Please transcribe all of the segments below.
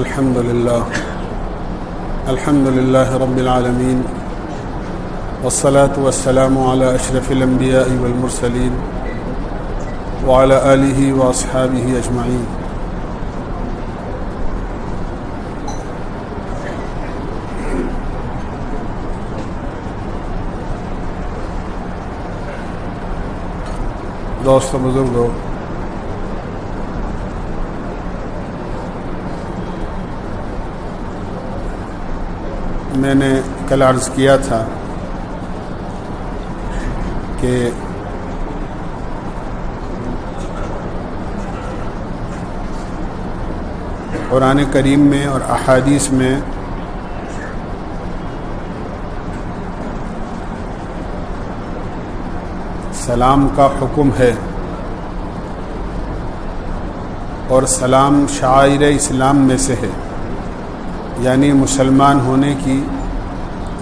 الحمد لله رب العالمين والصلاة والسلام على أشرف الأنبياء والمرسلين وعلى آله وأصحابه أجمعين. دوست بزرگوں، میں نے کل عرض کیا تھا کہ قرآن کریم میں اور احادیث میں سلام کا حکم ہے، اور سلام شعائر اسلام میں سے ہے، یعنی مسلمان ہونے کی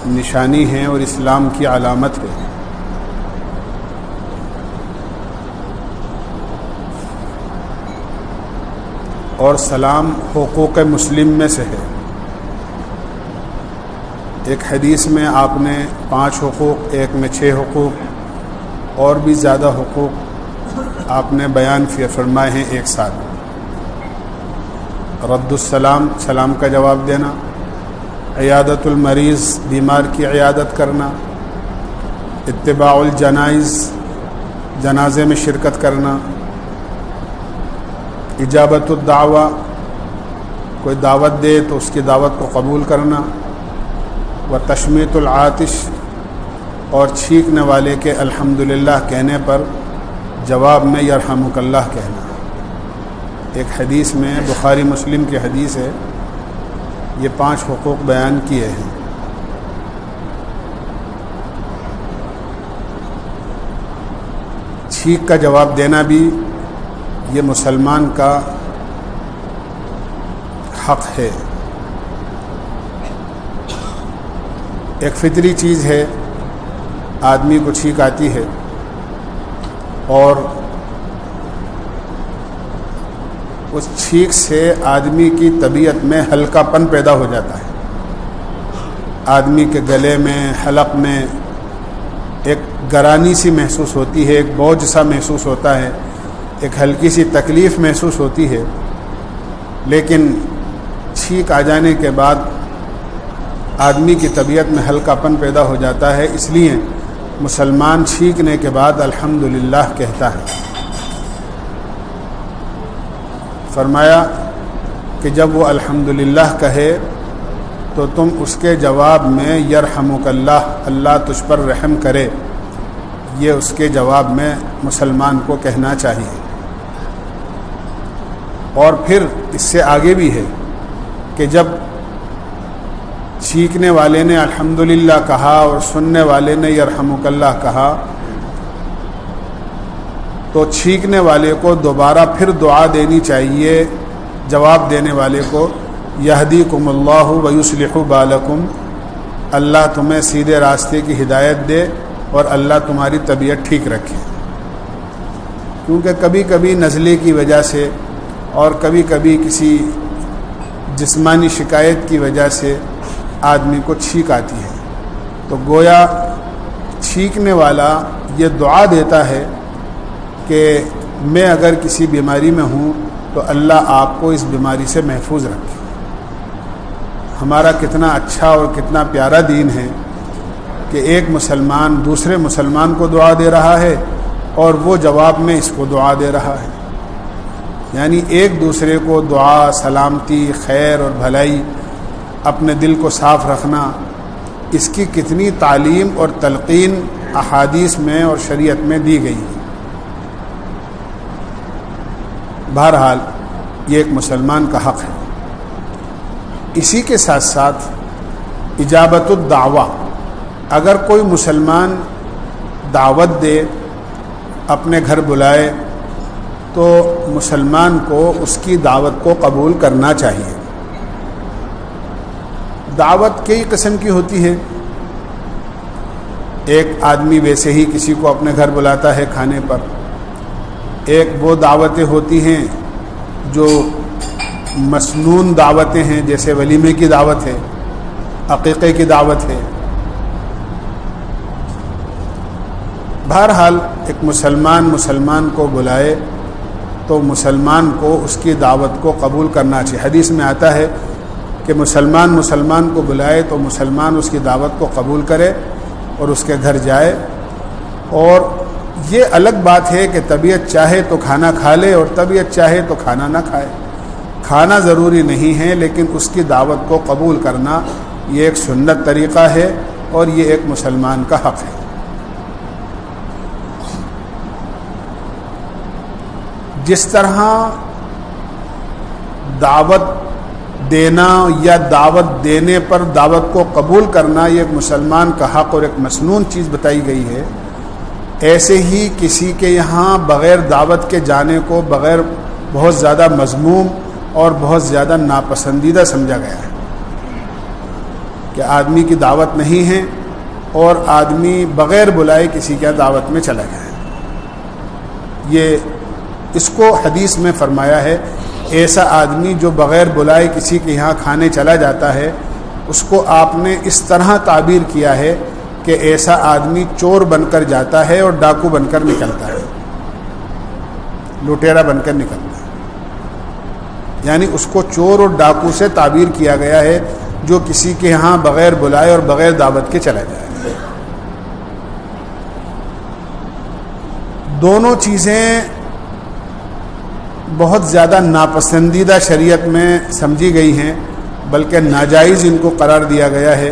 نشانی ہے اور اسلام کی علامت ہے. اور سلام حقوق مسلم میں سے ہے. ایک حدیث میں آپ نے 5 حقوق، ایک میں 6 حقوق اور بھی زیادہ حقوق آپ نے بیان فرمائے ہیں ایک ساتھ. رد السلام، سلام کا جواب دینا، عیادت المریض، بیمار کی عیادت کرنا، اتباع الجنائز، جنازے میں شرکت کرنا، اجابت الدعوہ، کوئی دعوت دے تو اس کی دعوت کو قبول کرنا، و تشمیت العاطش، اور چھینکنے والے کے الحمدللہ کہنے پر جواب میں یرحمک اللہ کہنا. ایک حدیث میں، بخاری مسلم کی حدیث ہے، یہ 5 حقوق بیان کیے ہیں. چھینک کا جواب دینا بھی یہ مسلمان کا حق ہے. ایک فطری چیز ہے، آدمی کو چھینک آتی ہے اور اس چھینک سے آدمی کی طبیعت میں ہلکا پن پیدا ہو جاتا ہے. آدمی کے گلے میں، حلق میں ایک گرانی سی محسوس ہوتی ہے، ایک بوجھ سا محسوس ہوتا ہے، ایک ہلکی سی تکلیف محسوس ہوتی ہے. لیکن چھینک آ جانے کے بعد آدمی کی طبیعت میں ہلکا پن پیدا ہو جاتا ہے. اس لیے مسلمان چھینکنے کے بعد الحمدللہ کہتا ہے. فرمایا کہ جب وہ الحمدللہ کہے تو تم اس کے جواب میں یرحمک اللہ، اللہ تجھ پر رحم کرے، یہ اس کے جواب میں مسلمان کو کہنا چاہیے. اور پھر اس سے آگے بھی ہے کہ جب چھینکنے والے نے الحمدللہ کہا اور سننے والے نے یرحمک اللہ کہا تو چھینکنے والے کو دوبارہ پھر دعا دینی چاہیے جواب دینے والے کو، یہدیکم اللہ ویصلح بالکم، اللہ تمہیں سیدھے راستے کی ہدایت دے اور اللہ تمہاری طبیعت ٹھیک رکھے. کیونکہ کبھی کبھی نزلے کی وجہ سے اور کبھی کبھی کسی جسمانی شکایت کی وجہ سے آدمی کو چھینک آتی ہے، تو گویا چھینکنے والا یہ دعا دیتا ہے کہ میں اگر کسی بیماری میں ہوں تو اللہ آپ کو اس بیماری سے محفوظ رکھے. ہمارا کتنا اچھا اور کتنا پیارا دین ہے کہ ایک مسلمان دوسرے مسلمان کو دعا دے رہا ہے اور وہ جواب میں اس کو دعا دے رہا ہے. یعنی ایک دوسرے کو دعا، سلامتی، خیر اور بھلائی، اپنے دل کو صاف رکھنا، اس کی کتنی تعلیم اور تلقین احادیث میں اور شریعت میں دی گئی ہے. بہرحال یہ ایک مسلمان کا حق ہے. اسی کے ساتھ ساتھ اجابت الدعوہ، اگر کوئی مسلمان دعوت دے، اپنے گھر بلائے، تو مسلمان کو اس کی دعوت کو قبول کرنا چاہیے. دعوت کئی قسم کی ہوتی ہے. ایک آدمی ویسے ہی کسی کو اپنے گھر بلاتا ہے کھانے پر. ایک وہ دعوتیں ہوتی ہیں جو مسنون دعوتیں ہیں، جیسے ولیمے کی دعوت ہے، عقیقے کی دعوت ہے۔ بہرحال ایک مسلمان کو بلائے تو مسلمان کو اس کی دعوت کو قبول کرنا چاہیے۔ حدیث میں آتا ہے کہ مسلمان کو بلائے تو مسلمان اس کی دعوت کو قبول کرے اور اس کے گھر جائے۔ اور یہ الگ بات ہے کہ طبیعت چاہے تو کھانا کھا لے اور طبیعت چاہے تو کھانا نہ کھائے۔ کھانا ضروری نہیں ہے، لیکن اس کی دعوت کو قبول کرنا یہ ایک سنت طریقہ ہے اور یہ ایک مسلمان کا حق ہے۔ جس طرح دعوت دینا یا دعوت دینے پر دعوت کو قبول کرنا یہ ایک مسلمان کا حق اور ایک مسنون چیز بتائی گئی ہے، ایسے ہی کسی کے یہاں بغیر دعوت کے جانے کو بغیر بہت زیادہ مذموم اور بہت زیادہ ناپسندیدہ سمجھا گیا ہے کہ آدمی کی دعوت نہیں ہے اور آدمی بغیر بلائے کسی کے دعوت میں چلا گیا ہے۔ یہ اس کو حدیث میں فرمایا ہے، ایسا آدمی جو بغیر بلائے کسی کے یہاں کھانے چلا جاتا ہے، اس کو آپ نے اس طرح تعبیر کیا ہے کہ ایسا آدمی چور بن کر جاتا ہے اور ڈاکو بن کر نکلتا ہے، لٹیرا بن کر نکلتا ہے۔ یعنی اس کو چور اور ڈاکو سے تعبیر کیا گیا ہے جو کسی کے ہاں بغیر بلائے اور بغیر دعوت کے چلا جائے۔ دونوں چیزیں بہت زیادہ ناپسندیدہ شریعت میں سمجھی گئی ہیں، بلکہ ناجائز ان کو قرار دیا گیا ہے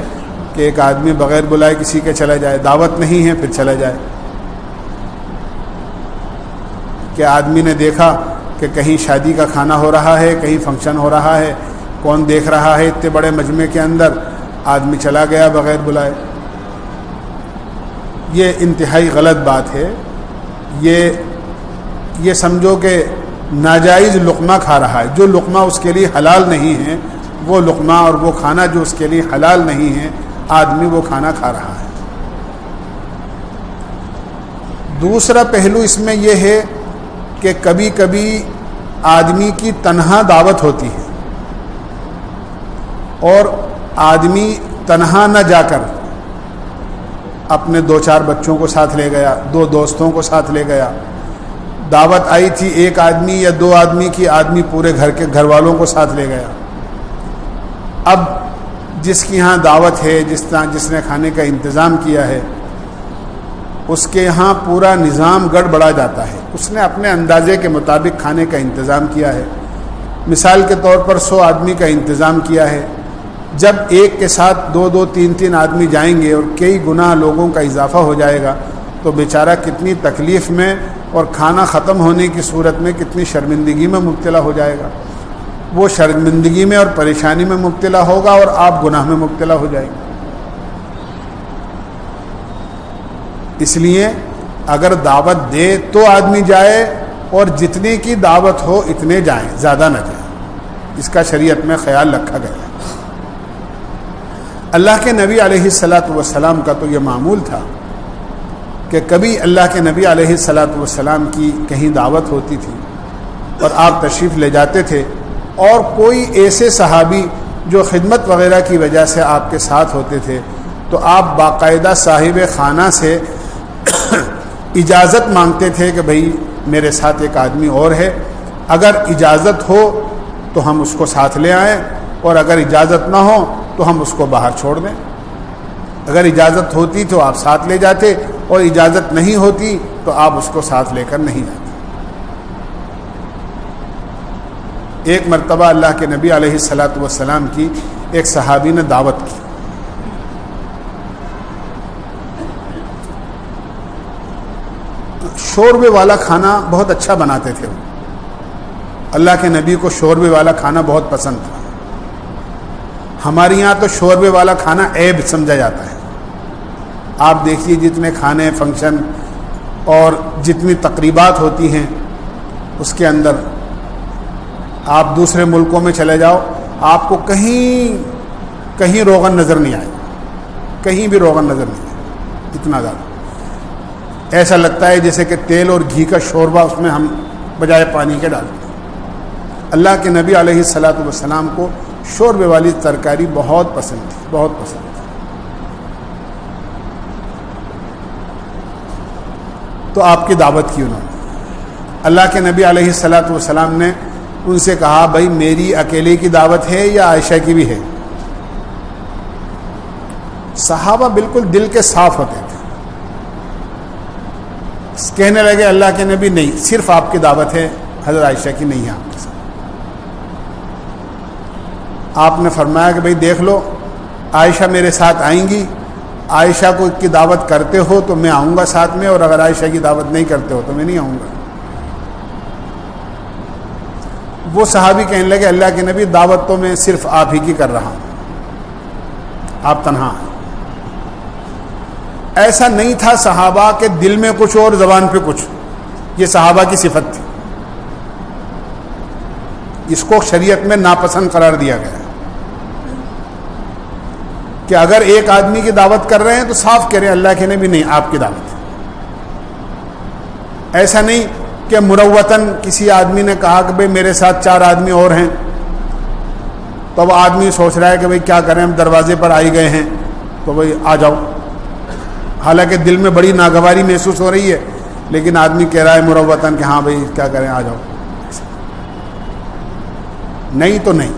کہ ایک آدمی بغیر بلائے کسی کے چلا جائے، دعوت نہیں ہے پھر چلا جائے۔ کہ آدمی نے دیکھا کہ کہیں شادی کا کھانا ہو رہا ہے، کہیں فنکشن ہو رہا ہے، کون دیکھ رہا ہے، اتنے بڑے مجمع کے اندر آدمی چلا گیا بغیر بلائے۔ یہ انتہائی غلط بات ہے۔ یہ سمجھو کہ ناجائز لقمہ کھا رہا ہے، جو لقمہ اس کے لیے حلال نہیں ہے، وہ لقمہ اور وہ کھانا جو اس کے لیے حلال نہیں ہے، آدمی وہ کھانا کھا رہا ہے۔ دوسرا پہلو اس میں یہ ہے کہ کبھی کبھی آدمی کی تنہا دعوت ہوتی ہے اور آدمی تنہا نہ جا کر اپنے 2-4 بچوں کو ساتھ لے گیا، 2 دوستوں کو ساتھ لے گیا۔ دعوت آئی تھی ایک آدمی یا 2 آدمی کی، آدمی پورے گھر والوں کو ساتھ لے گیا۔ اب جس کی یہاں دعوت ہے، جس نے کھانے کا انتظام کیا ہے، اس کے یہاں پورا نظام گڑبڑا جاتا ہے۔ اس نے اپنے اندازے کے مطابق کھانے کا انتظام کیا ہے، مثال کے طور پر 100 آدمی کا انتظام کیا ہے۔ جب ایک کے ساتھ 2-2 3-3 آدمی جائیں گے اور کئی گنا لوگوں کا اضافہ ہو جائے گا تو بیچارہ کتنی تکلیف میں اور کھانا ختم ہونے کی صورت میں کتنی شرمندگی میں مبتلا ہو جائے گا۔ وہ شرمندگی میں اور پریشانی میں مبتلا ہوگا اور آپ گناہ میں مبتلا ہو جائیں گے۔ اس لیے اگر دعوت دے تو آدمی جائے اور جتنے کی دعوت ہو اتنے جائیں، زیادہ نہ جائیں۔ اس کا شریعت میں خیال رکھا گیا ہے۔ اللہ کے نبی علیہ الصلاۃ والسلام کا تو یہ معمول تھا کہ کبھی اللہ کے نبی علیہ الصلاۃ والسلام کی کہیں دعوت ہوتی تھی اور آپ تشریف لے جاتے تھے، اور کوئی ایسے صحابی جو خدمت وغیرہ کی وجہ سے آپ کے ساتھ ہوتے تھے تو آپ باقاعدہ صاحب خانہ سے اجازت مانگتے تھے کہ بھئی میرے ساتھ ایک آدمی اور ہے، اگر اجازت ہو تو ہم اس کو ساتھ لے آئیں اور اگر اجازت نہ ہو تو ہم اس کو باہر چھوڑ دیں۔ اگر اجازت ہوتی تو آپ ساتھ لے جاتے اور اجازت نہیں ہوتی تو آپ اس کو ساتھ لے کر نہیں جاتے۔ ایک مرتبہ اللہ کے نبی علیہ الصلاۃ والسلام کی ایک صحابی نے دعوت کی، شوربے والا کھانا بہت اچھا بناتے تھے وہ، اللہ کے نبی کو شوربے والا کھانا بہت پسند تھا۔ ہمارے یہاں تو شوربے والا کھانا عیب سمجھا جاتا ہے۔ آپ دیکھیے جتنے کھانے فنکشن اور جتنی تقریبات ہوتی ہیں اس کے اندر آپ دوسرے ملکوں میں چلے جاؤ، آپ کو کہیں روغن نظر نہیں آئے، کہیں بھی روغن نظر نہیں آئے، اتنا زیادہ ایسا لگتا ہے جیسے کہ تیل اور گھی کا شوربہ اس میں ہم بجائے پانی کے ڈالتے ہیں۔ اللہ کے نبی علیہ الصلاۃ والسلام کو شوربے والی ترکاری بہت پسند تھی، بہت پسند تھی۔ تو آپ کی دعوت کی انہوں نے۔ اللہ کے نبی علیہ الصلاۃ والسلام نے ان سے کہا بھائی میری اکیلے کی دعوت ہے یا عائشہ کی بھی ہے؟ صحابہ بالکل دل کے صاف ہوتے تھے، کہنے لگے اللہ کے نبی نہیں، صرف آپ کی دعوت ہے، حضرت عائشہ کی نہیں ہے آپ کے ساتھ۔ آپ نے فرمایا کہ بھائی دیکھ لو، عائشہ میرے ساتھ آئیں گی، عائشہ کو کی دعوت کرتے ہو تو میں آؤں گا ساتھ میں، اور اگر عائشہ کی دعوت نہیں کرتے ہو تو میں نہیں آؤں گا۔ وہ صحابی کہنے لگے اللہ کے نبی دعوت تو میں صرف آپ ہی کی کر رہا ہوں، آپ تنہا ہیں۔ ایسا نہیں تھا صحابہ کے دل میں کچھ اور زبان پہ کچھ، یہ صحابہ کی صفت تھی، اس کو شریعت میں ناپسند قرار دیا گیا ہے کہ اگر ایک آدمی کی دعوت کر رہے ہیں تو صاف کہہ رہے ہیں اللہ کے نبی نہیں آپ کی دعوت ہے۔ ایسا نہیں کہ مروتاً کسی آدمی نے کہا کہ بھئی میرے ساتھ 4 آدمی اور ہیں، تو اب آدمی سوچ رہا ہے کہ بھئی کیا کریں، ہم دروازے پر آئی گئے ہیں تو بھئی آ جاؤ، حالانکہ دل میں بڑی ناگواری محسوس ہو رہی ہے، لیکن آدمی کہہ رہا ہے مروتاً کہ ہاں بھئی کیا کریں آ جاؤ، نہیں تو نہیں۔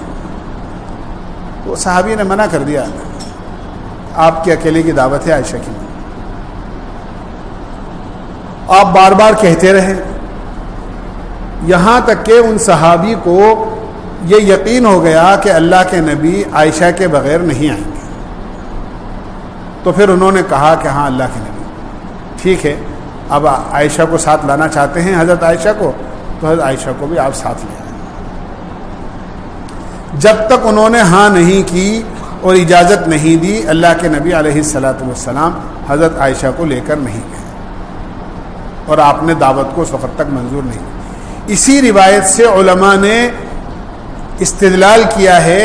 تو صحابی نے منع کر دیا آپ کی اکیلے کی دعوت ہے، عائشہ کی نہیں۔ آپ بار بار کہتے رہے یہاں تک کہ ان صحابی کو یہ یقین ہو گیا کہ اللہ کے نبی عائشہ کے بغیر نہیں آئیں گے، تو پھر انہوں نے کہا کہ ہاں اللہ کے نبی ٹھیک ہے، اب عائشہ کو ساتھ لانا چاہتے ہیں حضرت عائشہ کو، تو حضرت عائشہ کو بھی آپ ساتھ لے آئیں۔ جب تک انہوں نے ہاں نہیں کی اور اجازت نہیں دی، اللہ کے نبی علیہ الصلاۃ والسلام حضرت عائشہ کو لے کر نہیں گئے، اور آپ نے دعوت کو اس وقت تک منظور نہیں کی۔ اسی روایت سے علماء نے استدلال کیا ہے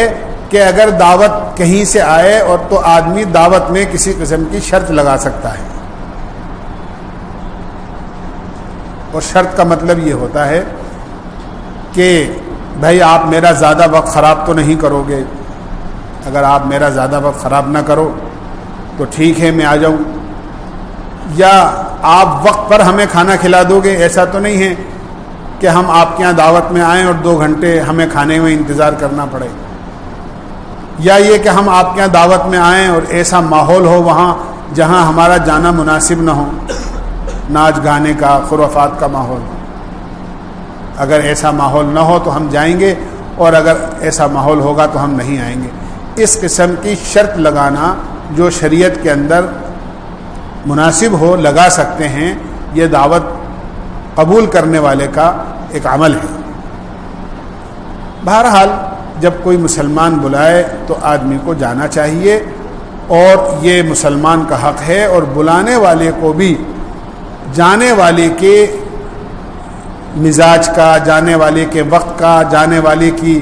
کہ اگر دعوت کہیں سے آئے اور تو آدمی دعوت میں کسی قسم کی شرط لگا سکتا ہے، اور شرط کا مطلب یہ ہوتا ہے کہ بھائی آپ میرا زیادہ وقت خراب تو نہیں کرو گے، اگر آپ میرا زیادہ وقت خراب نہ کرو تو ٹھیک ہے میں آ جاؤں، یا آپ وقت پر ہمیں کھانا کھلا دو گے، ایسا تو نہیں ہے کہ ہم آپ کے یہاں دعوت میں آئیں اور 2 گھنٹے ہمیں کھانے میں انتظار کرنا پڑے، یا یہ کہ ہم آپ کے یہاں دعوت میں آئیں اور ایسا ماحول ہو وہاں جہاں ہمارا جانا مناسب نہ ہو، ناچ گانے کا خرافات کا ماحول، اگر ایسا ماحول نہ ہو تو ہم جائیں گے، اور اگر ایسا ماحول ہوگا تو ہم نہیں آئیں گے۔ اس قسم کی شرط لگانا جو شریعت کے اندر مناسب ہو لگا سکتے ہیں، یہ دعوت قبول کرنے والے کا ایک عمل ہے۔ بہرحال جب کوئی مسلمان بلائے تو آدمی کو جانا چاہیے، اور یہ مسلمان کا حق ہے، اور بلانے والے کو بھی جانے والے کے مزاج کا، جانے والے کے وقت کا، جانے والے کی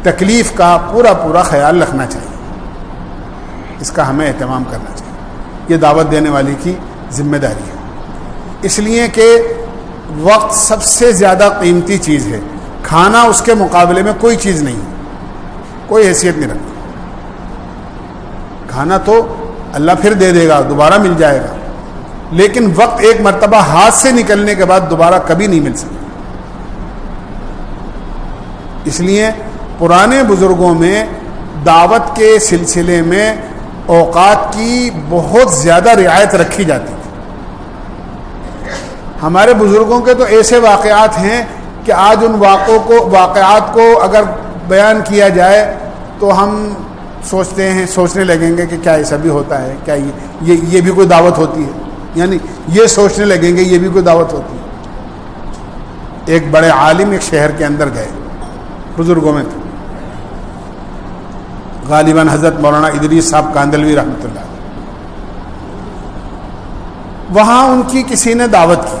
تکلیف کا پورا خیال رکھنا چاہیے، اس کا ہمیں اہتمام کرنا چاہیے، یہ دعوت دینے والے کی ذمہ داری ہے، اس لیے کہ وقت سب سے زیادہ قیمتی چیز ہے، کھانا اس کے مقابلے میں کوئی چیز نہیں، کوئی حیثیت نہیں رکھتا، کھانا تو اللہ پھر دے دے گا، دوبارہ مل جائے گا، لیکن وقت ایک مرتبہ ہاتھ سے نکلنے کے بعد دوبارہ کبھی نہیں مل سکتا۔ اس لیے پرانے بزرگوں میں دعوت کے سلسلے میں اوقات کی بہت زیادہ رعایت رکھی جاتی تھی۔ ہمارے بزرگوں کے تو ایسے واقعات ہیں کہ آج ان واقعات کو اگر بیان کیا جائے تو ہم سوچنے لگیں گے کہ کیا ایسا بھی ہوتا ہے، کیا یہ بھی کوئی دعوت ہوتی ہے، یعنی یہ سوچنے لگیں گے یہ بھی کوئی دعوت ہوتی ہے۔ ایک بڑے عالم ایک شہر کے اندر گئے، بزرگوں میں تھے، غالباً حضرت مولانا ادریس صاحب کاندلوی رحمۃ اللہ، وہاں ان کی کسی نے دعوت کی،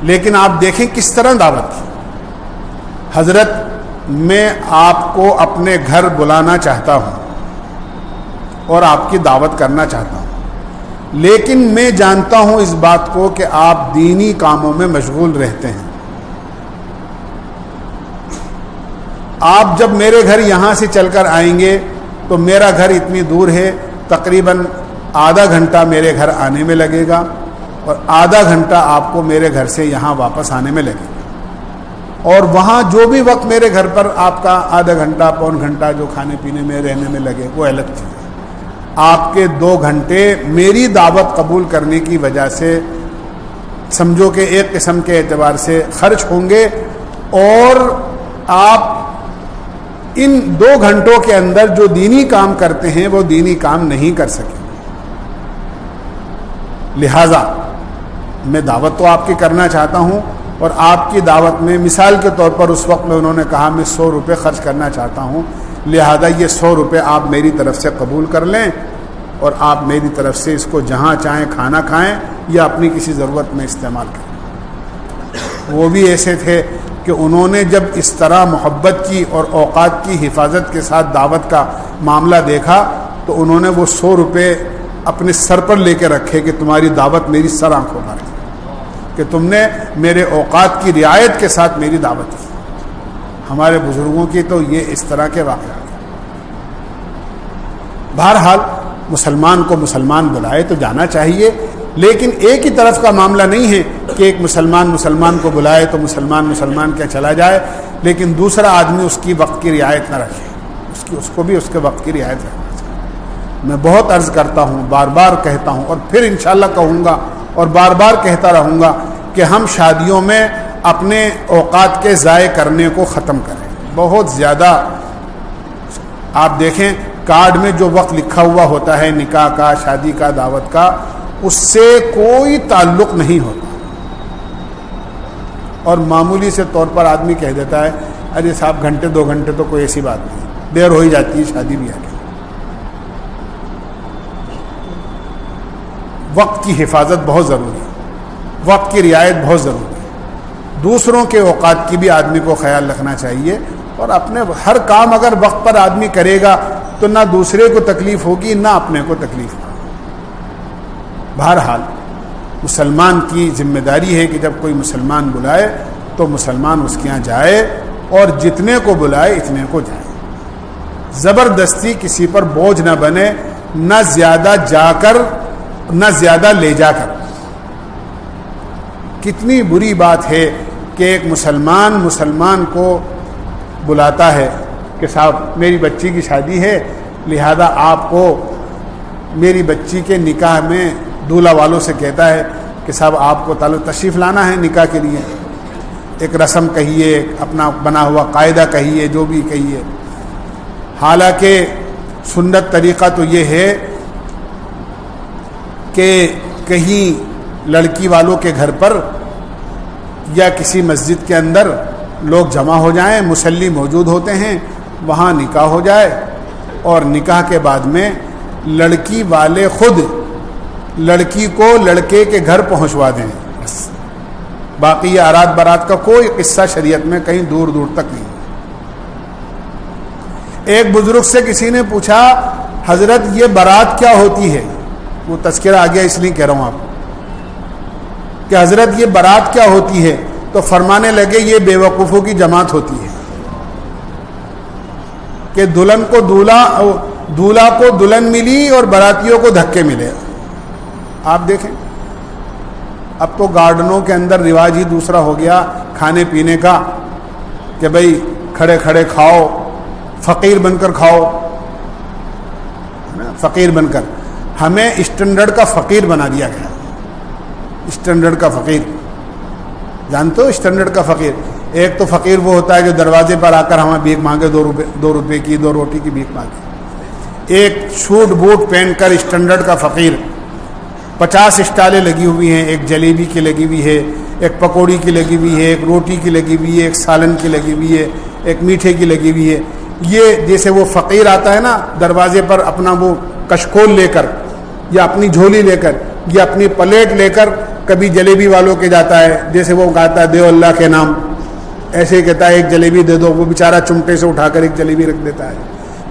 لیکن آپ دیکھیں کس طرح دعوت کی۔ حضرت میں آپ کو اپنے گھر بلانا چاہتا ہوں اور آپ کی دعوت کرنا چاہتا ہوں، لیکن میں جانتا ہوں اس بات کو کہ آپ دینی کاموں میں مشغول رہتے ہیں، آپ جب میرے گھر یہاں سے چل کر آئیں گے تو میرا گھر اتنی دور ہے، تقریباً آدھا گھنٹہ میرے گھر آنے میں لگے گا اور آدھا گھنٹہ آپ کو میرے گھر سے یہاں واپس آنے میں لگے گا، اور وہاں جو بھی وقت میرے گھر پر آپ کا آدھا گھنٹہ پون گھنٹہ جو کھانے پینے میں رہنے میں لگے وہ الگ چیز ہے۔ آپ کے 2 گھنٹے میری دعوت قبول کرنے کی وجہ سے سمجھو کہ ایک قسم کے اعتبار سے خرچ ہوں گے، اور آپ ان 2 گھنٹوں کے اندر جو دینی کام کرتے ہیں وہ دینی کام نہیں کر سکیں۔ لہذا میں دعوت تو آپ کی کرنا چاہتا ہوں، اور آپ کی دعوت میں مثال کے طور پر اس وقت میں انہوں نے کہا میں 100 روپے خرچ کرنا چاہتا ہوں، لہذا یہ 100 روپے آپ میری طرف سے قبول کر لیں اور آپ میری طرف سے اس کو جہاں چاہیں کھانا کھائیں یا اپنی کسی ضرورت میں استعمال کریں۔ وہ بھی ایسے تھے کہ انہوں نے جب اس طرح محبت کی اور اوقات کی حفاظت کے ساتھ دعوت کا معاملہ دیکھا تو انہوں نے وہ 100 روپے اپنے سر پر لے کے رکھے کہ تمہاری دعوت میری سر آنکھوں پر ہے، کہ تم نے میرے اوقات کی رعایت کے ساتھ میری دعوت کی۔ ہمارے بزرگوں کی تو یہ اس طرح کے واقعات ہیں۔ بہرحال مسلمان کو مسلمان بلائے تو جانا چاہیے، لیکن ایک ہی طرف کا معاملہ نہیں ہے کہ ایک مسلمان کو بلائے تو مسلمان کیا چلا جائے، لیکن دوسرا آدمی اس کی وقت کی رعایت نہ رکھے، اس کو بھی اس کے وقت کی رعایت رکھنا چاہیے۔ میں بہت عرض کرتا ہوں، بار بار کہتا ہوں، اور پھر انشاءاللہ کہوں گا اور بار بار کہتا رہوں گا کہ ہم شادیوں میں اپنے اوقات کے ضائع کرنے کو ختم کریں۔ بہت زیادہ آپ دیکھیں کارڈ میں جو وقت لکھا ہوا ہوتا ہے نکاح کا، شادی کا، دعوت کا، اس سے کوئی تعلق نہیں ہوتا، اور معمولی سے طور پر آدمی کہہ دیتا ہے ارے صاحب گھنٹے 2 گھنٹے تو کوئی ایسی بات نہیں، دیر ہو ہی جاتی ہے، شادی بھی آ گئی۔ وقت کی حفاظت بہت ضروری ہے، وقت کی رعایت بہت ضروری ہے، دوسروں کے اوقات کی بھی آدمی کو خیال رکھنا چاہیے، اور اپنے ہر کام اگر وقت پر آدمی کرے گا تو نہ دوسرے کو تکلیف ہوگی نہ اپنے کو تکلیف ہوگی۔ بہرحال مسلمان کی ذمہ داری ہے کہ جب کوئی مسلمان بلائے تو مسلمان اس کے یہاں جائے، اور جتنے کو بلائے اتنے کو جائے، زبردستی کسی پر بوجھ نہ بنے، نہ زیادہ جا کر نہ زیادہ لے جا کر۔ کتنی بری بات ہے کہ ایک مسلمان کو بلاتا ہے کہ صاحب میری بچی کی شادی ہے، لہذا آپ کو میری بچی کے نکاح میں دولہا والوں سے کہتا ہے کہ صاحب آپ کو تشریف لانا ہے نکاح کے لیے، ایک رسم کہیے، اپنا بنا ہوا قاعدہ کہیے، جو بھی کہیے۔ حالانکہ سنت طریقہ تو یہ ہے کہ کہیں لڑکی والوں کے گھر پر یا کسی مسجد کے اندر لوگ جمع ہو جائیں، مصلی موجود ہوتے ہیں، وہاں نکاح ہو جائے، اور نکاح کے بعد میں لڑکی والے خود لڑکی کو لڑکے کے گھر پہنچوا دیں، بس باقی یہ آرات برات کا کوئی قصہ شریعت میں کہیں دور دور تک نہیں۔ ایک بزرگ سے کسی نے پوچھا حضرت یہ بارات کیا ہوتی ہے، وہ تذکرہ آ گیا اس لیے کہہ رہا ہوں آپ کہ حضرت یہ بارات کیا ہوتی ہے، تو فرمانے لگے یہ بے وقوفوں کی جماعت ہوتی ہے کہ دلہن کو دولہا کو دلہن ملی اور براتیوں کو دھکے ملے۔ آپ دیکھیں اب تو گارڈنوں کے اندر رواج ہی دوسرا ہو گیا کھانے پینے کا کہ بھئی کھڑے کھڑے کھاؤ، فقیر بن کر کھاؤ، فقیر بن کر۔ ہمیں اسٹینڈرڈ کا فقیر بنا دیا گیا، اسٹینڈرڈ کا فقیر، جانتے ہو اسٹینڈرڈ کا فقیر؟ ایک تو فقیر وہ ہوتا ہے جو دروازے پر آ کر ہمیں بھیک مانگے، 2 روپے کی 2 روٹی کی بھیک مانگے۔ ایک شوٹ بوٹ پہن کر اسٹینڈرڈ کا فقیر، 50 اسٹالیں لگی ہوئی ہیں، ایک جلیبی کی لگی ہوئی ہے، ایک پکوڑی کی لگی ہوئی ہے، ایک روٹی کی لگی ہوئی ہے، ایک سالن کی لگی ہوئی ہے، ایک میٹھے کی لگی ہوئی ہے۔ یہ جیسے وہ فقیر آتا ہے نا دروازے پر اپنا وہ کشکول لے کر یا اپنی جھولی لے کر یا اپنی پلیٹ لے کر کبھی جلیبی والوں کے جاتا ہے، جیسے وہ کہتا ہے دیو اللہ کے نام، ایسے ہی کہتا ہے ایک جلیبی دے دو، وہ بیچارہ چمٹے سے اٹھا کر ایک جلیبی رکھ دیتا ہے۔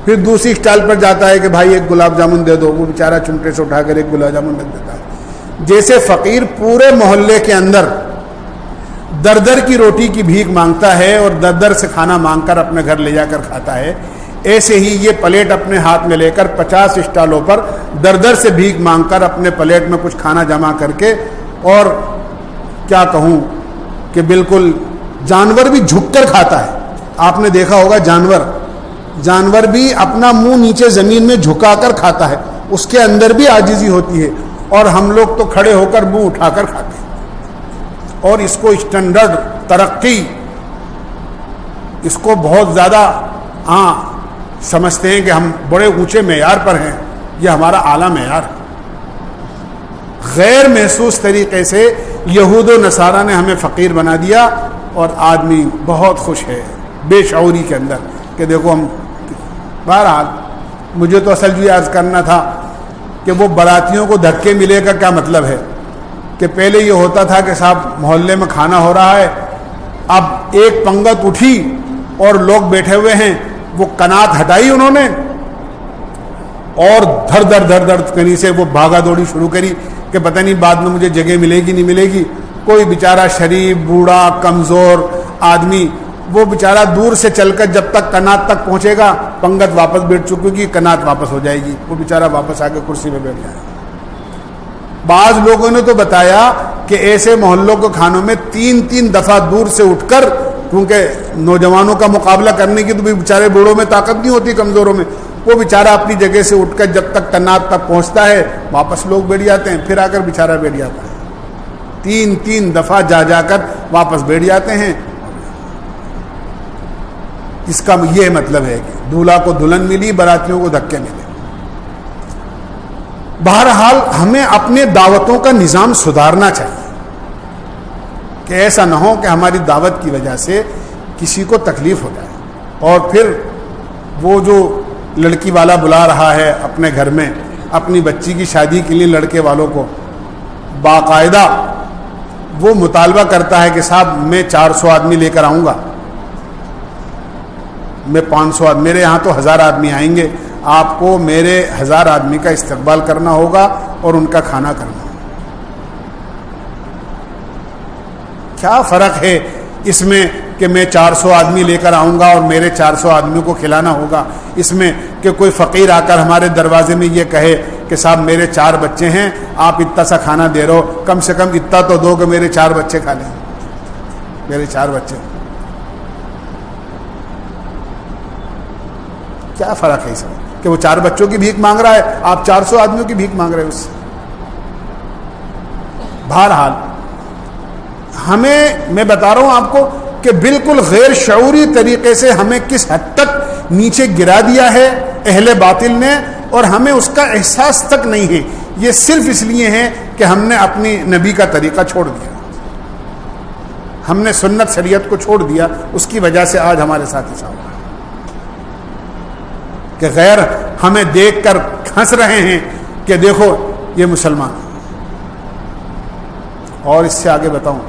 پھر دوسری اسٹال پر جاتا ہے کہ بھائی ایک گلاب جامن دے دو، وہ بیچارہ چمٹے سے اٹھا کر ایک گلاب جامن رکھ دیتا ہے۔ جیسے فقیر پورے محلے کے اندر در در کی روٹی کی بھیک مانگتا ہے اور در در سے کھانا مانگ کر اپنے گھر لے جا کر کھاتا ہے، ایسے ہی یہ پلیٹ اپنے ہاتھ میں لے کر 50 اسٹالوں پر در در سے بھیک مانگ کر اپنے پلیٹ میں کچھ کھانا جمع کر کے، اور کیا کہوں کہ بالکل جانور بھی جھک کر کھاتا ہے. آپ نے دیکھا ہوگا جانور بھی اپنا منہ نیچے زمین میں جھکا کر کھاتا ہے، اس کے اندر بھی عاجزی ہوتی ہے، اور ہم لوگ تو کھڑے ہو کر منہ اٹھا کر کھاتے ہیں. اور اس کو اسٹینڈرڈ ترقی، اس کو بہت زیادہ سمجھتے ہیں کہ ہم بڑے اونچے معیار پر ہیں، یہ ہمارا اعلیٰ معیار ہے. غیر محسوس طریقے سے یہود و نصارہ نے ہمیں فقیر بنا دیا، اور آدمی بہت خوش ہے بے شعوری کے اندر کہ دیکھو ہم. بہرحال مجھے تو اصل یہ عرض کرنا تھا کہ وہ براتیوں کو دھکے ملے کا کیا مطلب ہے کہ پہلے یہ ہوتا تھا کہ صاحب محلے میں کھانا ہو رہا ہے، اب ایک پنگت اٹھی اور لوگ بیٹھے ہوئے ہیں، وہ کنات ہٹائی انہوں نے اور دھر دھر کہیں سے وہ بھاگا دوڑی شروع کری کہ پتہ نہیں بعد میں مجھے جگہ ملے گی نہیں ملے گی. کوئی بیچارہ شریف بوڑھا کمزور آدمی، وہ بیچارہ دور سے چل کر جب تک کنات تک پہنچے گا پنگت واپس بیٹھ چکی گی، کنات واپس ہو جائے گی، وہ بیچارہ واپس آ کے کرسی پہ بیٹھ جائے. بعض لوگوں نے تو بتایا کہ ایسے محلوں کے کھانوں میں 3 دفعہ دور سے اٹھ کر، کیونکہ نوجوانوں کا مقابلہ کرنے کی تو بھی بیچارے بوڑھوں میں طاقت نہیں ہوتی، کمزوروں میں، وہ بیچارہ اپنی جگہ سے اٹھ کر جب تک کنات تک پہنچتا ہے واپس لوگ بیٹھ جاتے ہیں، پھر آ کر بیچارہ بیٹھ جاتا ہے. 3 دفعہ جا کر واپس بیٹھ جاتے ہیں. اس کا یہ مطلب ہے کہ دولہا کو دلہن ملی، براتیوں کو دھکے ملے. بہرحال ہمیں اپنے دعوتوں کا نظام سدھارنا چاہیے کہ ایسا نہ ہو کہ ہماری دعوت کی وجہ سے کسی کو تکلیف ہو جائے، اور پھر وہ جو لڑکی والا بلا رہا ہے اپنے گھر میں اپنی بچی کی شادی کے لیے لڑکے والوں کو، باقاعدہ وہ مطالبہ کرتا ہے کہ صاحب میں 400 آدمی لے کر آؤں گا، میں 500 آدمی، میرے یہاں تو 1000 آدمی آئیں گے، آپ کو میرے 1000 آدمی کا استقبال کرنا ہوگا اور ان کا کھانا کرنا ہوگا. کیا فرق ہے اس میں کہ میں 400 آدمی لے کر آؤں گا اور میرے 400 آدمیوں کو کھلانا ہوگا، اس میں کہ کوئی فقیر آ کر ہمارے دروازے میں یہ کہے کہ صاحب میرے 4 بچے ہیں، آپ اتنا سا کھانا دے رہے ہو، کم سے کم اتنا تو دو کہ میرے 4 بچے کھا لیں. میرے 4 بچے، کیا فرق ہے اس میں کہ وہ 4 بچوں کی بھیک مانگ رہا ہے، آپ 400 آدمیوں کی بھیک مانگ رہے ہیں اس سے. بہرحال ہمیں، میں بتا رہا ہوں آپ کو کہ بالکل غیر شعوری طریقے سے ہمیں کس حد تک نیچے گرا دیا ہے اہل باطل نے، اور ہمیں اس کا احساس تک نہیں ہے. یہ صرف اس لیے ہے کہ ہم نے اپنی نبی کا طریقہ چھوڑ دیا، ہم نے سنت شریعت کو چھوڑ دیا، اس کی وجہ سے آج ہمارے ساتھ ایسا ہوا کہ غیر ہمیں دیکھ کر ہنس رہے ہیں کہ دیکھو یہ مسلمان. اور اس سے آگے بتاؤں،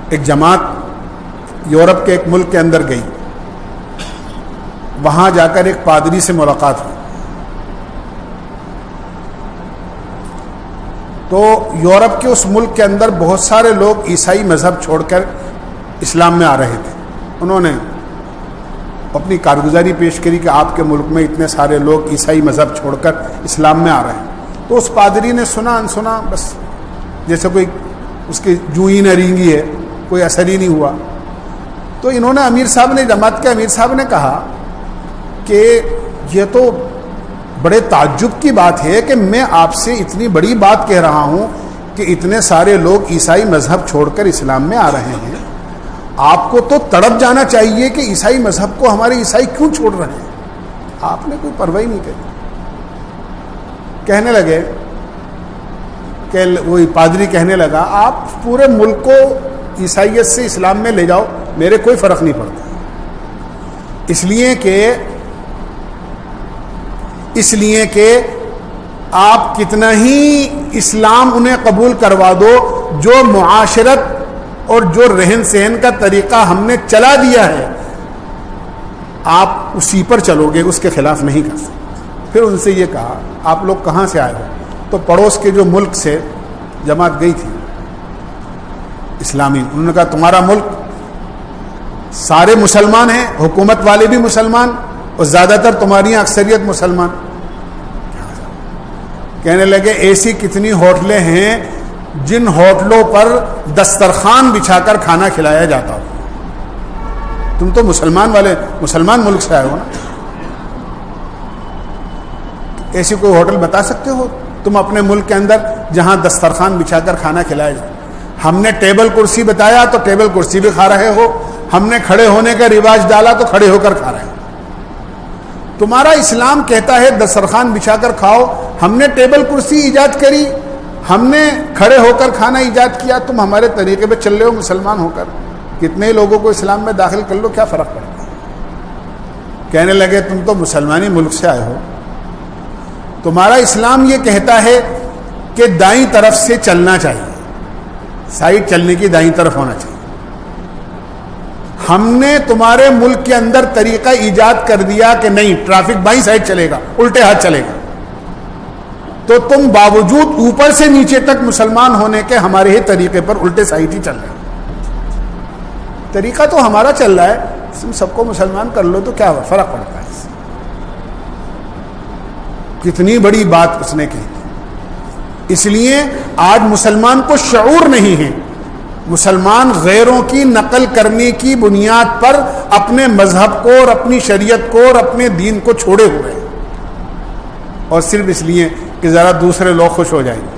ایک جماعت یورپ کے ایک ملک کے اندر گئی، وہاں جا کر ایک پادری سے ملاقات ہوئی. تو یورپ کے اس ملک کے اندر بہت سارے لوگ عیسائی مذہب چھوڑ کر اسلام میں آ رہے تھے. انہوں نے اپنی کارگزاری پیش کری کہ آپ کے ملک میں اتنے سارے لوگ عیسائی مذہب چھوڑ کر اسلام میں آ رہے ہیں. تو اس پادری نے سنا انسنا، بس جیسے کوئی اس کی جوئی نہ رینگی ہے، کوئی اثر ہی نہیں ہوا. تو انہوں نے امیر صاحب نے، جماعت کے امیر صاحب نے کہا کہ یہ تو بڑے تعجب کی بات ہے کہ میں آپ سے اتنی بڑی بات کہہ رہا ہوں کہ اتنے سارے لوگ عیسائی مذہب چھوڑ کر اسلام میں آ رہے ہیں، آپ کو تو تڑپ جانا چاہیے کہ عیسائی مذہب کو ہمارے عیسائی کیوں چھوڑ رہے ہیں. آپ نے کوئی پرواہ نہیں کری. کہنے لگے کہ وہی پادری کہنے لگا، آپ پورے ملک کو عیسائیت سے اسلام میں لے جاؤ، میرے کوئی فرق نہیں پڑتا، اس لیے کہ آپ کتنا ہی اسلام انہیں قبول کروا دو، جو معاشرت اور جو رہن سہن کا طریقہ ہم نے چلا دیا ہے آپ اسی پر چلو گے، اس کے خلاف نہیں کر سکتے. پھر ان سے یہ کہا، آپ لوگ کہاں سے آئے ہو؟ تو پڑوس کے جو ملک سے جماعت گئی تھی اسلامی. انہوں نے کہا تمہارا ملک سارے مسلمان ہیں, حکومت والے بھی مسلمان اور زیادہ تر تمہاری یہاں اکثریت مسلمان. کہنے لگے ایسی کتنی ہوٹلیں ہیں جن ہوٹلوں پر دسترخوان بچھا کر کھانا کھلایا جاتا ہو. تم تو مسلمان ملک سے آئے ہو نا, ایسی کوئی ہوٹل بتا سکتے ہو تم اپنے ملک کے اندر جہاں دسترخوان بچھا کر کھانا کھلایا جائے؟ ہم نے ٹیبل کرسی بتایا تو ٹیبل کرسی بھی کھا رہے ہو, ہم نے کھڑے ہونے کا رواج ڈالا تو کھڑے ہو کر کھا رہے ہو. تمہارا اسلام کہتا ہے دسترخوان بچھا کر کھاؤ, ہم نے ٹیبل کرسی ایجاد کری, ہم نے کھڑے ہو کر کھانا ایجاد کیا, تم ہمارے طریقے پہ چل رہے ہو مسلمان ہو کر. کتنے لوگوں کو اسلام میں داخل کر لو, کیا فرق پڑتا ہے؟ کہنے لگے تم تو مسلمانی ملک سے آئے ہو, تمہارا اسلام یہ کہتا ہے کہ دائیں طرف سے چلنا چاہیے, سائڈ چلنے کی دائیں طرف ہونا چاہیے. ہم نے تمہارے ملک کے اندر طریقہ ایجاد کر دیا کہ نہیں ٹریفک بائیں سائڈ چلے گا, الٹے ہاتھ چلے گا, تو تم باوجود اوپر سے نیچے تک مسلمان ہونے کے ہمارے ہی طریقے پر الٹے سائڈ ہی چل رہے ہیں. طریقہ تو ہمارا چل رہا ہے, تم سب کو مسلمان کر لو تو کیا فرق پڑتا ہے اس سے؟ کتنی بڑی بات اس نے کہی. اس لیے آج مسلمان کو شعور نہیں ہے. مسلمان غیروں کی نقل کرنے کی بنیاد پر اپنے مذہب کو اور اپنی شریعت کو اور اپنے دین کو چھوڑے ہوئے ہیں, اور صرف اس لیے کہ ذرا دوسرے لوگ خوش ہو جائیں گے,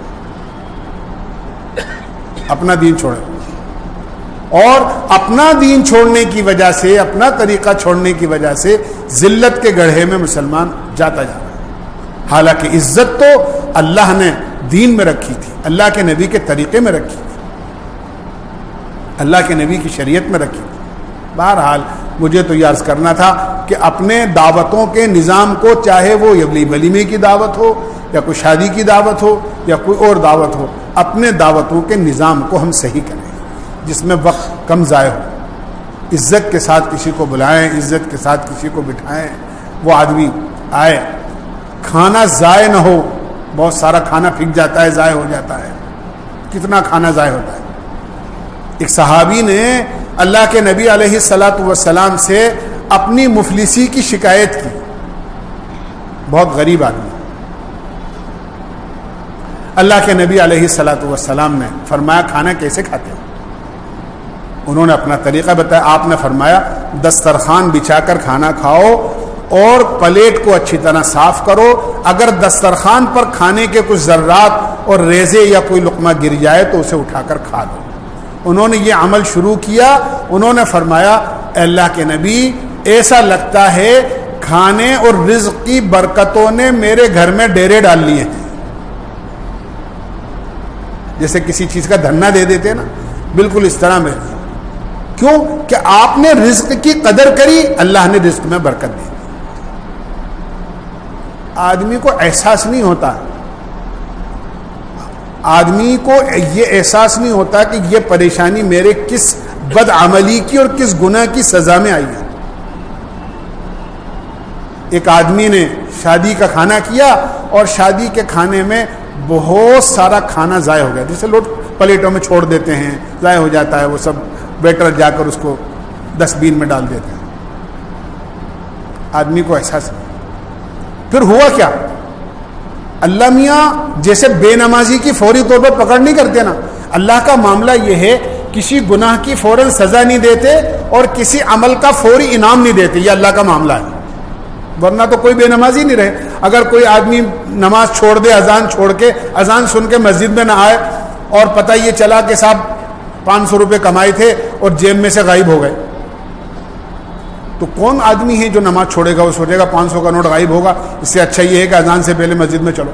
اپنا دین چھوڑے. اور اپنا دین چھوڑنے کی وجہ سے, اپنا طریقہ چھوڑنے کی وجہ سے ذلت کے گڑھے میں مسلمان جاتا جا رہا ہے. حالانکہ عزت تو اللہ نے دین میں رکھی تھی, اللہ کے نبی کے طریقے میں رکھی تھی, اللہ کے نبی کی شریعت میں رکھی تھی. بہرحال مجھے تو یہ عرض کرنا تھا کہ اپنے دعوتوں کے نظام کو, چاہے وہ ولیمے کی دعوت ہو یا کوئی شادی کی دعوت ہو یا کوئی اور دعوت ہو, اپنے دعوتوں کے نظام کو ہم صحیح کریں جس میں وقت کم ضائع ہو. عزت کے ساتھ کسی کو بلائیں, عزت کے ساتھ کسی کو بٹھائیں, وہ آدمی آئے. کھانا ضائع نہ ہو, بہت سارا کھانا پھینک جاتا ہے, ضائع ہو جاتا ہے. کتنا کھانا ضائع ہوتا ہے. ایک صحابی نے اللہ کے نبی علیہ الصلاۃ والسلام سے اپنی مفلسی کی شکایت کی. بہت غریب آدمی. اللہ کے نبی علیہ الصلاۃ والسلام نے فرمایا کھانا کیسے کھاتے ہیں؟ انہوں نے اپنا طریقہ بتایا. آپ نے فرمایا دسترخوان بچھا کر کھانا کھاؤ اور پلیٹ کو اچھی طرح صاف کرو. اگر دسترخوان پر کھانے کے کچھ ذرات اور ریزے یا کوئی لقمہ گر جائے تو اسے اٹھا کر کھا دو. انہوں نے یہ عمل شروع کیا. انہوں نے فرمایا اے اللہ کے نبی, ایسا لگتا ہے کھانے اور رزق کی برکتوں نے میرے گھر میں ڈیرے ڈال لیے ہیں. جیسے کسی چیز کا دھنا دے دیتے نا, بالکل اس طرح میں. کیوں کہ آپ نے رزق کی قدر کری, اللہ نے رزق میں برکت دی. آدمی کو احساس نہیں ہوتا, آدمی کو یہ احساس نہیں ہوتا کہ یہ پریشانی میرے کس بد عملی کی اور کس گناہ کی سزا میں آئی ہے. ایک آدمی نے شادی کا کھانا کیا اور شادی کے کھانے میں بہت سارا کھانا ضائع ہو گیا. جسے لوگ پلیٹوں میں چھوڑ دیتے ہیں, ضائع ہو جاتا ہے, وہ سب ویٹر جا کر اس کو ڈسٹ بین میں ڈال دیتے ہیں. آدمی کو احساس نہیں. پھر ہوا کیا؟ اللہ میاں جیسے بے نمازی کی فوری طور پر پکڑ نہیں کرتے نا, اللہ کا معاملہ یہ ہے کسی گناہ کی فوراً سزا نہیں دیتے اور کسی عمل کا فوری انعام نہیں دیتے. یہ اللہ کا معاملہ ہے. ورنہ تو کوئی بے نمازی نہیں رہے. اگر کوئی آدمی نماز چھوڑ دے, اذان چھوڑ کے, اذان سن کے مسجد میں نہ آئے اور پتہ یہ چلا کہ صاحب 500 روپے کمائے تھے اور جیب میں سے غائب ہو گئے, تو کون آدمی ہے جو نماز چھوڑے گا؟ وہ سوچے گا 500 کا نوٹ غائب ہوگا, اس سے اچھا یہ ہے کہ اذان سے پہلے مسجد میں چلو.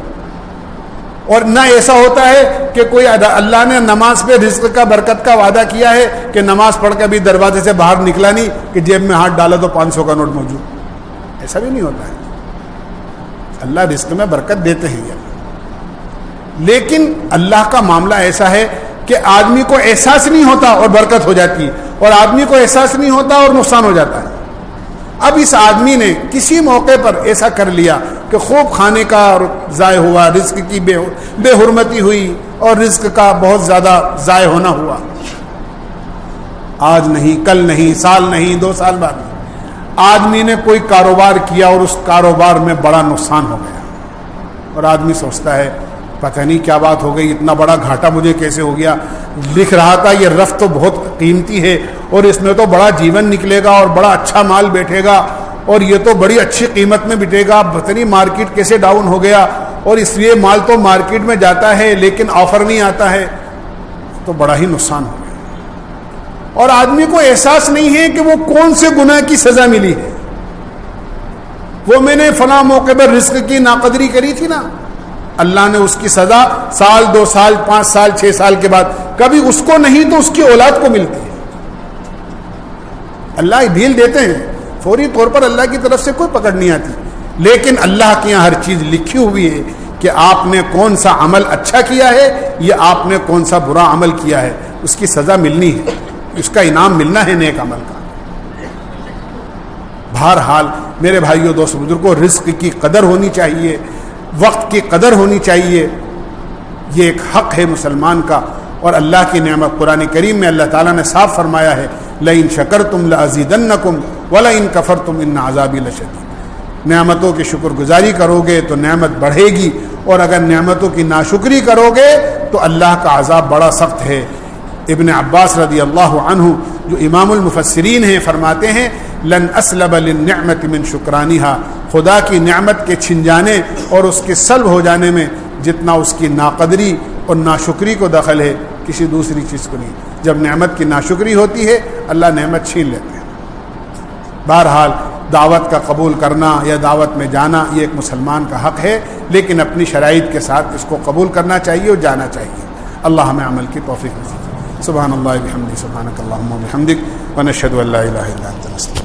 اور نہ ایسا ہوتا ہے کہ کوئی اللہ نے نماز پہ رزق کا برکت کا وعدہ کیا ہے کہ نماز پڑھ کے ابھی دروازے سے باہر نکلا نہیں کہ جیب میں ہاتھ ڈالا تو 500 کا نوٹ موجود. ایسا بھی نہیں ہوتا ہے. اللہ رزق میں برکت دیتے ہیں یہ, لیکن اللہ کا معاملہ ایسا ہے کہ آدمی کو احساس نہیں ہوتا اور برکت ہو جاتی ہے, اور آدمی کو احساس نہیں ہوتا اور نقصان ہو جاتا ہے. اب اس آدمی نے کسی موقع پر ایسا کر لیا کہ خوب کھانے کا ضائع ہوا, رزق کی بے حرمتی ہوئی اور رزق کا بہت زیادہ ضائع ہونا ہوا. آج نہیں، کل نہیں، سال نہیں، 2 سال بعد نہیں۔ آدمی نے کوئی کاروبار کیا اور اس کاروبار میں بڑا نقصان ہو گیا، اور آدمی سوچتا ہے پتہ نہیں کیا بات ہو گئی، اتنا بڑا گھاٹا مجھے کیسے ہو گیا، لکھ رہا تھا یہ رفت تو بہت قیمتی ہے اور اس میں تو بڑا جیون نکلے گا اور بڑا اچھا مال بیٹھے گا اور یہ تو بڑی اچھی قیمت میں بٹے گا، پتہ نہیں مارکیٹ کیسے ڈاؤن ہو گیا، اور اس لیے مال تو مارکیٹ میں جاتا ہے لیکن آفر نہیں آتا ہے، تو بڑا ہی نقصان ہو گیا۔ اور آدمی کو احساس نہیں ہے کہ وہ کون سے گناہ کی سزا ملی ہے۔ وہ میں نے فلاں موقع پر رزق کی ناقدری کری تھی نا، اللہ نے اس کی سزا سال، 2 سال، 5 سال، 6 سال کے بعد، کبھی اس کو نہیں تو اس کی اولاد کو ملتی ہے۔ اللہ ڈھیل دیتے ہیں، فوری طور پر اللہ کی طرف سے کوئی پکڑ نہیں آتی، لیکن اللہ کے یہاں ہر چیز لکھی ہوئی ہے کہ آپ نے کون سا عمل اچھا کیا ہے یا آپ نے کون سا برا عمل کیا ہے، اس کی سزا ملنی ہے، اس کا انعام ملنا ہے نیک عمل کا۔ بہرحال میرے بھائیوں، دوست، بزرگوں، رزق کی قدر ہونی چاہیے، وقت کی قدر ہونی چاہیے، یہ ایک حق ہے مسلمان کا، اور اللہ کی نعمت قرآن کریم میں اللہ تعالیٰ نے صاف فرمایا ہے لَإِن شَكَرْتُمْ لَأَزِيدَنَّكُمْ وَلَإِن كَفَرْتُمْ إِنَّ عَذَابِي لَشَدِيدٌ۔ نعمتوں کی شکر گزاری کرو گے تو نعمت بڑھے گی، اور اگر نعمتوں کی ناشکری کرو گے تو اللہ کا عذاب بڑا سخت ہے۔ ابن عباس رضی اللہ عنہ جو امام المفسرین ہیں فرماتے ہیں لن اسلب للنعمت من شکرانیہا، خدا کی نعمت کے چھن جانے اور اس کے سلب ہو جانے میں جتنا اس کی ناقدری اور ناشکری کو دخل ہے کسی دوسری چیز کو نہیں۔ جب نعمت کی ناشکری ہوتی ہے اللہ نعمت چھین لیتے ہیں۔ بہرحال دعوت کا قبول کرنا یا دعوت میں جانا یہ ایک مسلمان کا حق ہے، لیکن اپنی شرائط کے ساتھ اس کو قبول کرنا چاہیے اور جانا چاہیے۔ اللہ ہمیں عمل کی توفیق نصیب۔ سبحان اللہ بحمدہ، سبحانک اللہم و بحمدک، ونشہد ان لا الہ الا انت نستغفرک۔